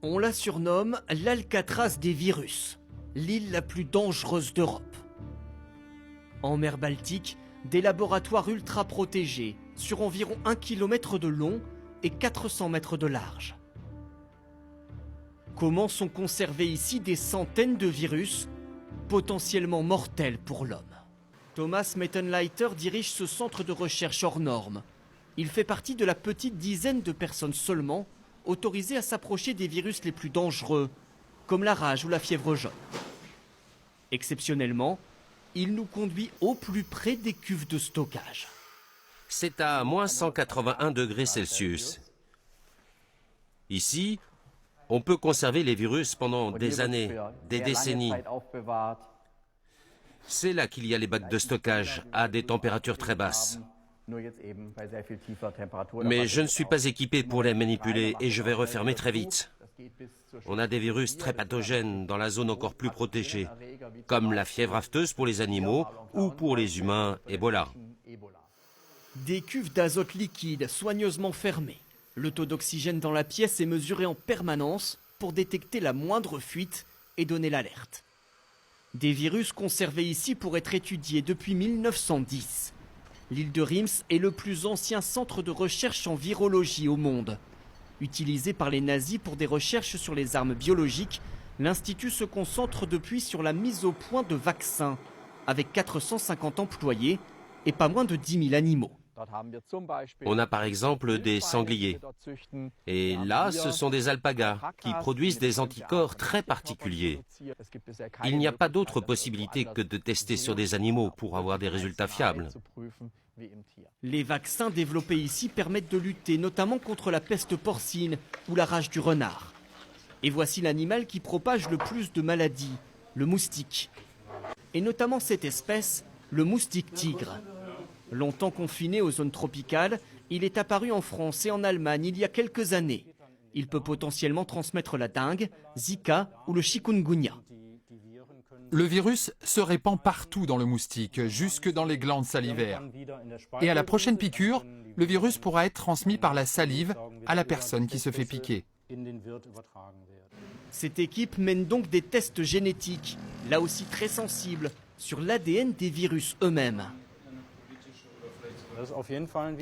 On la surnomme l'Alcatraz des virus, l'île la plus dangereuse d'Europe. En mer Baltique, des laboratoires ultra protégés sur environ 1 km de long et 400 mètres de large. Comment sont conservés ici des centaines de virus potentiellement mortels pour l'homme? Thomas Mettenleiter dirige ce centre de recherche hors norme. Il fait partie de la petite dizaine de personnes seulement autorisées à s'approcher des virus les plus dangereux, comme la rage ou la fièvre jaune. Exceptionnellement, il nous conduit au plus près des cuves de stockage. C'est à moins 181 degrés Celsius. Ici, on peut conserver les virus pendant des années, des décennies. C'est là qu'il y a les bacs de stockage à des températures très basses. Mais je ne suis pas équipé pour les manipuler et je vais refermer très vite. On a des virus très pathogènes dans la zone encore plus protégée, comme la fièvre afteuse pour les animaux ou pour les humains, Ebola. Des cuves d'azote liquide soigneusement fermées. Le taux d'oxygène dans la pièce est mesuré en permanence pour détecter la moindre fuite et donner l'alerte. Des virus conservés ici pour être étudiés depuis 1910. L'île de Reims est le plus ancien centre de recherche en virologie au monde. Utilisé par les nazis pour des recherches sur les armes biologiques, l'Institut se concentre depuis sur la mise au point de vaccins, avec 450 employés et pas moins de 10 000 animaux. On a par exemple des sangliers. Et là, ce sont des alpagas qui produisent des anticorps très particuliers. Il n'y a pas d'autre possibilité que de tester sur des animaux pour avoir des résultats fiables. Les vaccins développés ici permettent de lutter notamment contre la peste porcine ou la rage du renard. Et voici l'animal qui propage le plus de maladies, le moustique. Et notamment cette espèce, le moustique tigre. Longtemps confiné aux zones tropicales, il est apparu en France et en Allemagne il y a quelques années. Il peut potentiellement transmettre la dengue, Zika ou le chikungunya. Le virus se répand partout dans le moustique, jusque dans les glandes salivaires. Et à la prochaine piqûre, le virus pourra être transmis par la salive à la personne qui se fait piquer. Cette équipe mène donc des tests génétiques, là aussi très sensibles, sur l'ADN des virus eux-mêmes.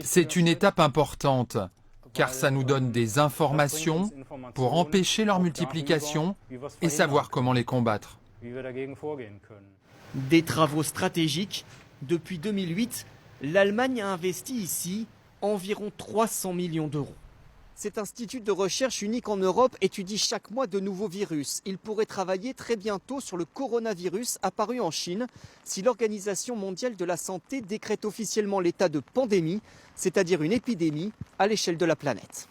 C'est une étape importante, car ça nous donne des informations pour empêcher leur multiplication et savoir comment les combattre. Des travaux stratégiques. Depuis 2008, l'Allemagne a investi ici environ 300 millions d'euros. Cet institut de recherche unique en Europe étudie chaque mois de nouveaux virus. Il pourrait travailler très bientôt sur le coronavirus apparu en Chine si l'Organisation mondiale de la santé décrète officiellement l'état de pandémie, c'est-à-dire une épidémie à l'échelle de la planète.